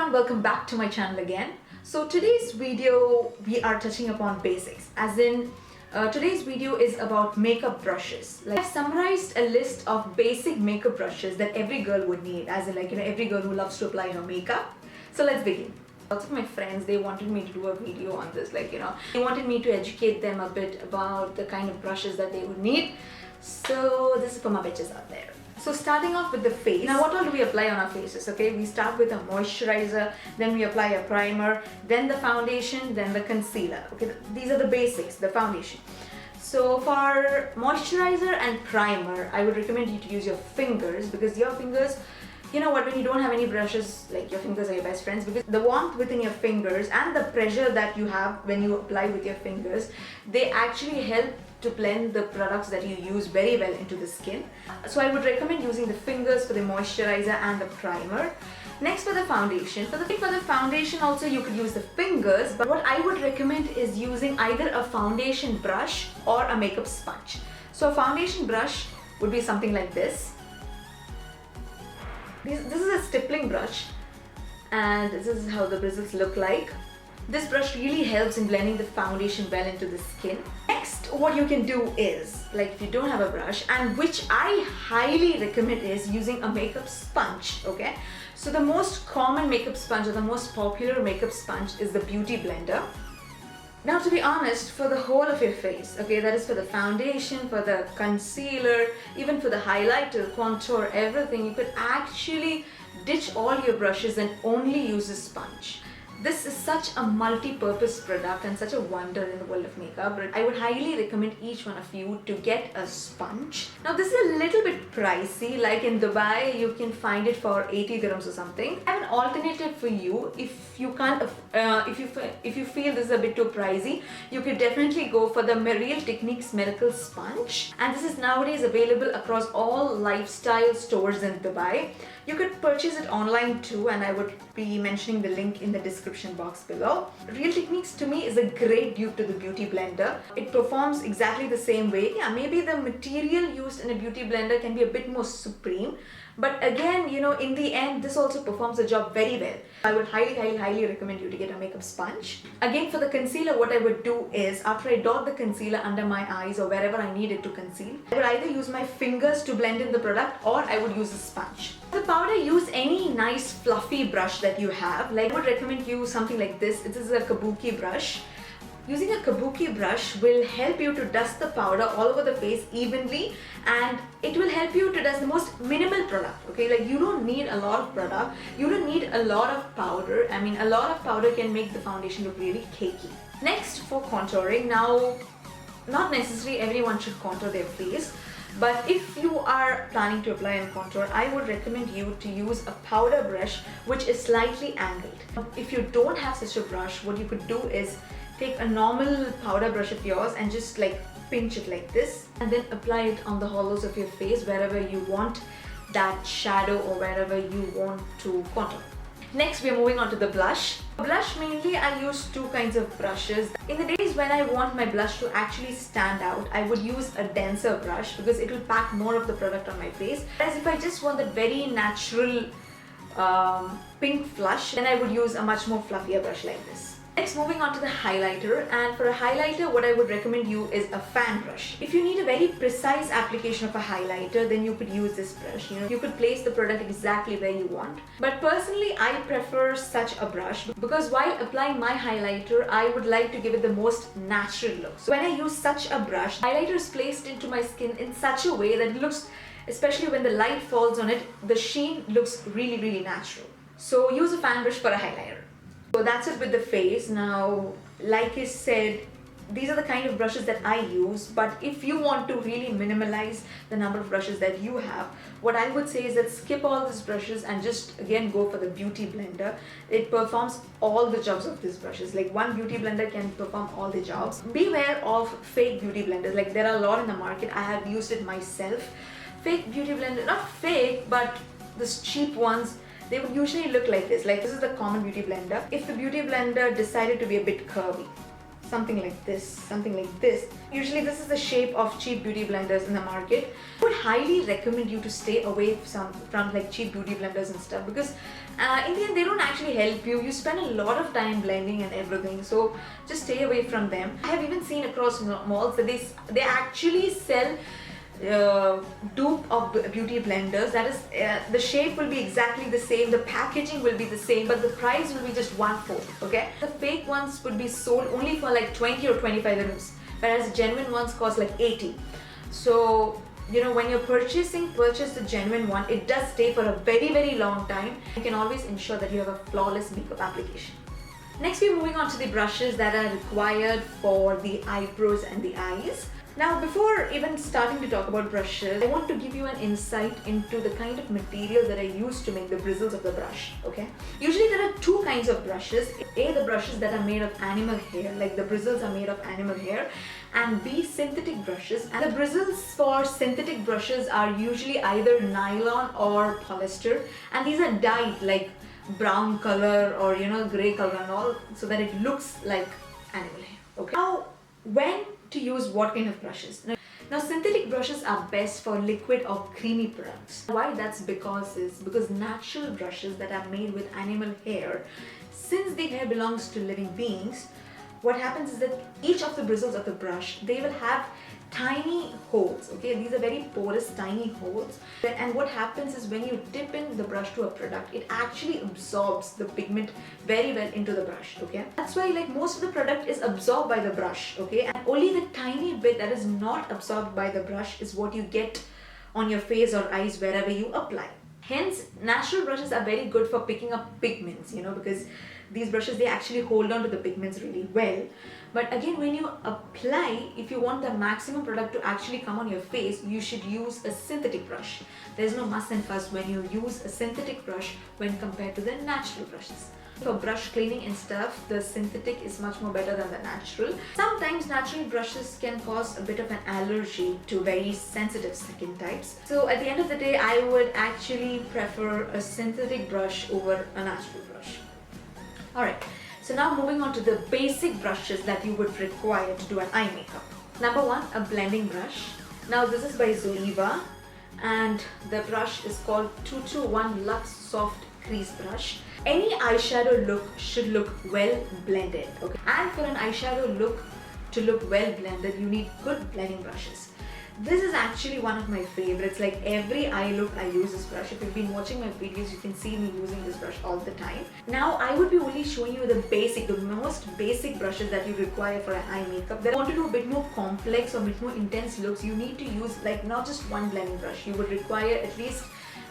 everyone, welcome back to my channel again. So today's video we are touching upon basics, as in today's video is about makeup brushes. I've summarized a list of basic makeup brushes that every girl would need, as in every girl who loves to apply her makeup. So let's begin. Lots of my friends, they wanted me to do a video on this, they wanted me to educate them a bit about the kind of brushes that they would need. So this is for my bitches out there. So starting off with the face. Now what all do we apply on our faces? Okay, we start with a moisturizer, then we apply a primer, then the foundation, then the concealer. Okay, these are the basics, the foundation. So for moisturizer and primer, I would recommend you to use your fingers, because your fingers, you know what, when you don't have any brushes, your fingers are your best friends, because the warmth within your fingers and the pressure that you have when you apply with your fingers, they actually help to blend the products that you use very well into the skin. So I would recommend using the fingers for the moisturizer and the primer. Next, for the foundation. For the foundation also you could use the fingers, but what I would recommend is using either a foundation brush or a makeup sponge. So a foundation brush would be something like this. This is a stippling brush, and this is how the bristles look like. This brush really helps in blending the foundation well into the skin. Next, what you can do is, if you don't have a brush, and which I highly recommend, is using a makeup sponge, okay? So the most common makeup sponge, or the most popular makeup sponge, is the Beauty Blender. Now, to be honest, for the whole of your face, okay, that is for the foundation, for the concealer, even for the highlighter, contour, everything, you could actually ditch all your brushes and only use a sponge. This is such a multi-purpose product and such a wonder in the world of makeup. I would highly recommend each one of you to get a sponge. Now this is a little bit pricey, like in Dubai you can find it for 80 dirhams or something. I have an alternative for you. If you can't, if you feel this is a bit too pricey, you could definitely go for the Real Techniques Miracle Sponge, and this is nowadays available across all lifestyle stores in Dubai. You could purchase it online too, and I would be mentioning the link in the description box below. Real Techniques to me is a great dupe to the Beauty Blender. It performs exactly the same way. Yeah, maybe the material used in a Beauty Blender can be a bit more supreme, but again, in the end, this also performs the job very well. I would highly recommend you to get a makeup sponge. Again, for the concealer, what I would do is, after I dot the concealer under my eyes or wherever I need it to conceal, I would either use my fingers to blend in the product, or I would use a sponge. The powder, use any nice fluffy brush that you have. I would recommend you something like this. This is a kabuki brush. Using a kabuki brush will help you to dust the powder all over the face evenly, and it will help you to dust the most minimal product, okay? You don't need a lot of product, you don't need a lot of powder. I mean, a lot of powder can make the foundation look really cakey. Next, for contouring. Now, not necessarily everyone should contour their face, but if you are planning to apply and contour, I would recommend you to use a powder brush which is slightly angled. If you don't have such a brush, what you could do is take a normal powder brush of yours and just pinch it like this, and then apply it on the hollows of your face wherever you want that shadow or wherever you want to contour. Next, we are moving on to the blush. Blush, mainly I use two kinds of brushes. In the days when I want my blush to actually stand out, I would use a denser brush because it will pack more of the product on my face. Whereas if I just want that very natural pink flush, then I would use a much more fluffier brush like this. Next, moving on to the highlighter, and for a highlighter, what I would recommend you is a fan brush. If you need a very precise application of a highlighter, then you could use this brush. You could place the product exactly where you want. But personally, I prefer such a brush because while applying my highlighter, I would like to give it the most natural look. So when I use such a brush, highlighter is placed into my skin in such a way that it looks, especially when the light falls on it, the sheen looks really natural. So use a fan brush for a highlighter. So that's it with the face. Now, like I said, these are the kind of brushes that I use, but if you want to really minimalize the number of brushes that you have, what I would say is that skip all these brushes and just again go for the Beauty Blender. It performs all the jobs of these brushes. One Beauty Blender can perform all the jobs. Beware of fake Beauty Blenders. There are a lot in the market. I have used it myself. Fake Beauty Blender, not fake, but the cheap ones, they would usually look like this. This is the common Beauty Blender. If the Beauty Blender decided to be a bit curvy, something like this, something like this. Usually this is the shape of cheap beauty blenders in the market. I would highly recommend you to stay away from like cheap beauty blenders and stuff, because in the end they don't actually help you. You spend a lot of time blending and everything, so just stay away from them. I have even seen across malls that they actually sell dupe of beauty blenders. That is, the shape will be exactly the same, the packaging will be the same, but the price will be just 1/4. Okay, the fake ones would be sold only for like 20 or 25 dirhams, whereas genuine ones cost like 80. So you know, when you're purchase the genuine one. It does stay for a very long time. You can always ensure that you have a flawless makeup application. Next, we're moving on to the brushes that are required for the eyebrows and the eyes. Now, before even starting to talk about brushes, I want to give you an insight into the kind of material that I use to make the bristles of the brush, okay? Usually there are two kinds of brushes. A, the brushes that are made of animal hair, like the bristles are made of animal hair, and B, synthetic brushes. And the bristles for synthetic brushes are usually either nylon or polyester, and these are dyed like brown color or, you know, gray color and all, so that it looks like animal hair, okay? Now, when to use what kind of brushes? Now, synthetic brushes are best for liquid or creamy products. Why that's because natural brushes that are made with animal hair, since the hair belongs to living beings, what happens is that each of the bristles of the brush, they will have tiny holes, okay? These are very porous tiny holes, and what happens is when you dip in the brush to a product, it actually absorbs the pigment very well into the brush, okay? That's why like most of the product is absorbed by the brush, okay? And only the tiny bit that is not absorbed by the brush is what you get on your face or eyes wherever you apply. Hence, natural brushes are very good for picking up pigments, you know, because these brushes, they actually hold on to the pigments really well. But again, when you apply, if you want the maximum product to actually come on your face, you should use a synthetic brush. There's no muss and fuss when you use a synthetic brush when compared to the natural brushes. For brush cleaning and stuff, the synthetic is much more better than the natural. Sometimes natural brushes can cause a bit of an allergy to very sensitive skin types. So at the end of the day, I would actually prefer a synthetic brush over a natural brush. Alright, so now moving on to the basic brushes that you would require to do an eye makeup. Number one, a blending brush. Now this is by Zoeva, and the brush is called 221 Luxe Soft Crease Brush. Any eyeshadow look should look well blended, okay? And for an eyeshadow look to look well blended, you need good blending brushes. This is actually one of my favorites. Like every eye look, I use this brush. If you've been watching my videos, you can see me using this brush all the time. Now, I would be only showing you the most basic brushes that you require for an eye makeup. If you want to do a bit more complex or a bit more intense looks, you need to use like not just one blending brush. You would require at least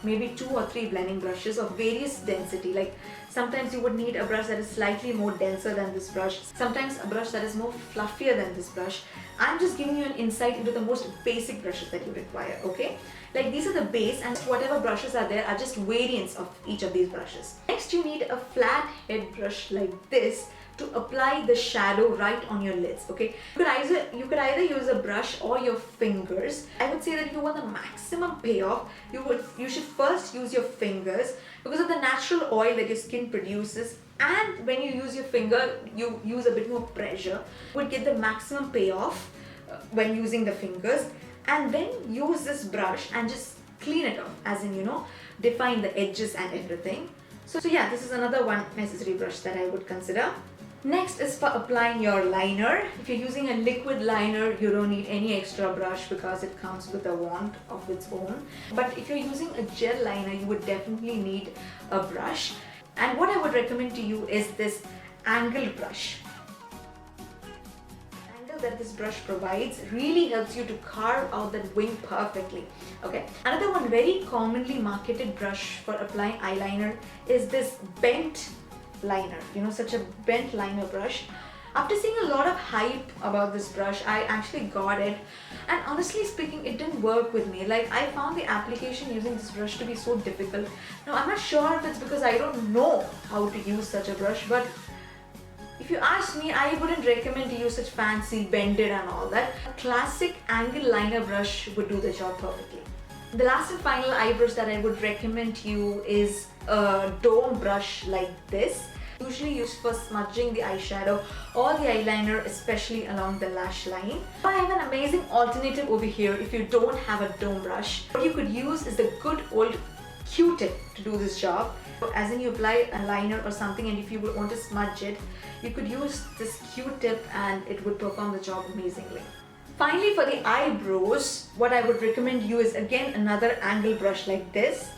maybe 2 or 3 blending brushes of various density. Like sometimes you would need a brush that is slightly more denser than this brush, sometimes a brush that is more fluffier than this brush. I'm just giving you an insight into the most basic brushes that you require, okay? Like these are the base, and whatever brushes are there are just variants of each of these brushes. Next, you need a flat head brush like this to apply the shadow right on your lids, okay? You could either use a brush or your fingers. I would say that if you want the maximum payoff, you should first use your fingers because of the natural oil that your skin produces, and when you use your finger, you use a bit more pressure. You would get the maximum payoff when using the fingers, and then use this brush and just clean it off, as in, you know, define the edges and everything. So yeah, this is another one necessary brush that I would consider. Next is for applying your liner. If you're using a liquid liner, you don't need any extra brush because it comes with a wand of its own. But if you're using a gel liner, you would definitely need a brush. And what I would recommend to you is this angled brush. The angle that this brush provides really helps you to carve out that wing perfectly. Okay. Another one very commonly marketed brush for applying eyeliner is this bent liner, you know, such a bent liner brush. After seeing a lot of hype about this brush, I actually got it, and honestly speaking, it didn't work with me. Like, I found the application using this brush to be so difficult. Now, I'm not sure if it's because I don't know how to use such a brush, but if you ask me, I wouldn't recommend to use such fancy bended and all that. A classic angle liner brush would do the job perfectly. The last and final eye brush that I would recommend to you is a dome brush like this. Usually used for smudging the eyeshadow or the eyeliner, especially along the lash line. I have an amazing alternative over here if you don't have a dome brush. What you could use is the good old Q-tip to do this job. As in, you apply a liner or something, and if you would want to smudge it, you could use this Q-tip and it would perform the job amazingly. Finally, for the eyebrows, what I would recommend you is again another angle brush like this.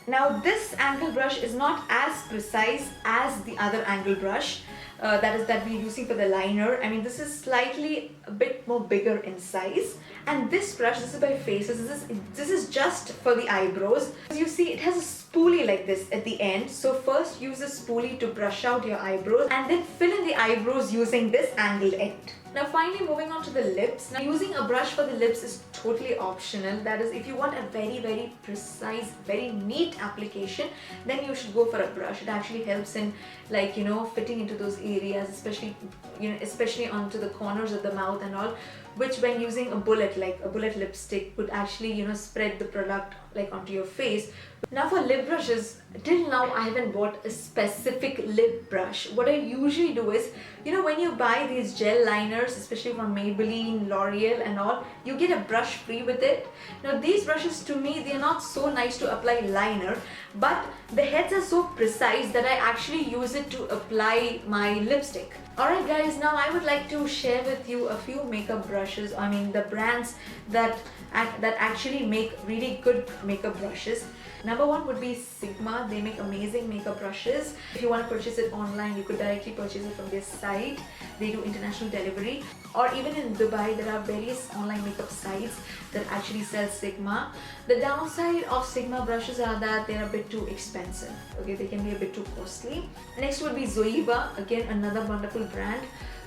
Now this angle brush is not as precise as the other angle brush that we're using for the liner. I mean, this is slightly a bit more bigger in size. And this brush, this is by Faces, this is just for the eyebrows. As you see, it has a spoolie like this at the end. So first use a spoolie to brush out your eyebrows and then fill in the eyebrows using this angled end. Now finally, moving on to the lips. Now using a brush for the lips is totally optional. That is, if you want a very precise, very neat application, then you should go for a brush. It actually helps in, like, you know, fitting into those areas, especially, you know, especially onto the corners of the mouth and all, which when using a bullet, like a bullet lipstick, would actually, you know, spread the product like onto your face. Now for lip brushes, till now I haven't bought a specific lip brush. What I usually do is, you know, when you buy these gel liners, especially from Maybelline, L'Oreal and all, you get a brush free with it. Now these brushes, to me, they are not so nice to apply liner, but the heads are so precise that I actually use it to apply my lipstick. Alright guys, now I would like to share with you a few makeup brushes, I mean the brands that actually make really good makeup brushes. Number one would be Sigma. They make amazing makeup brushes. If you want to purchase it online, you could directly purchase it from their site. They do international delivery. Or even in Dubai, there are various online makeup sites that actually sell Sigma. The downside of Sigma brushes are that they're a bit too expensive. Okay, they can be a bit too costly. Next would be Zoeva. Again, another wonderful brand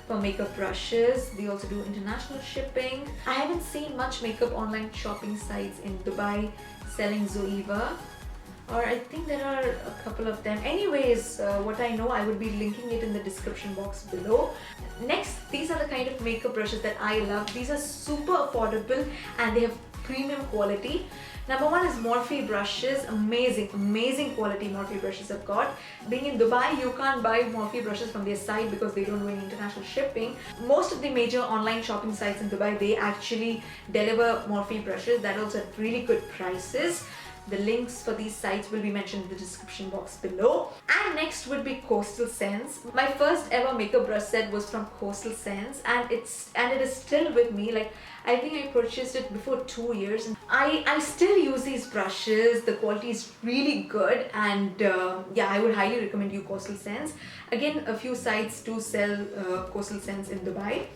for makeup brushes. They also do international shipping. I haven't seen much makeup online shopping sites in Dubai selling Zoeva, or I think there are a couple of them. Anyways, what I know, I would be linking it in the description box below. Next, these are the kind of makeup brushes that I love. These are super affordable and they have premium quality. Number one is Morphe brushes. Amazing quality Morphe brushes I've got. Being in Dubai, you can't buy Morphe brushes from their site because they don't do any international shipping. Most of the major online shopping sites in Dubai, they actually deliver Morphe brushes that also at really good prices. The links for these sites will be mentioned in the description box below. And next would be Coastal Scents. My first ever makeup brush set was from Coastal Scents, and it is still with me. Like, I think I purchased it before 2 years. I still use these brushes. The quality is really good, and yeah, I would highly recommend you Coastal Scents. Again, a few sites do sell Coastal Scents in Dubai.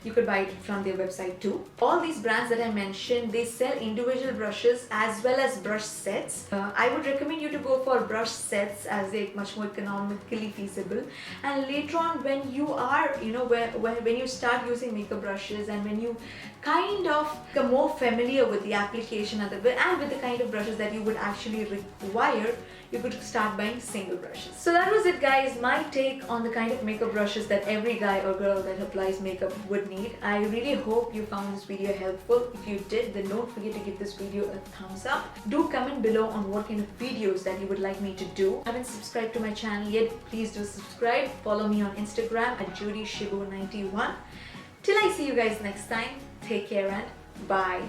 You could buy it from their website too. All these brands that I mentioned, they sell individual brushes as well as brush sets. I would recommend you to go for brush sets as they're much more economically feasible. And later on, when you are, you know, when you start using makeup brushes and when you kind of become more familiar with the application and with the kind of brushes that you would actually require, you could start buying single brushes. So that was it guys, my take on the kind of makeup brushes that every guy or girl that applies makeup would need. I really hope you found this video helpful. If you did, then don't forget to give this video a thumbs up. Do comment below on what kind of videos that you would like me to do. If you haven't subscribed to my channel yet, please do subscribe. Follow me on Instagram at JudyShibu91. Till I see you guys next time, take care and bye.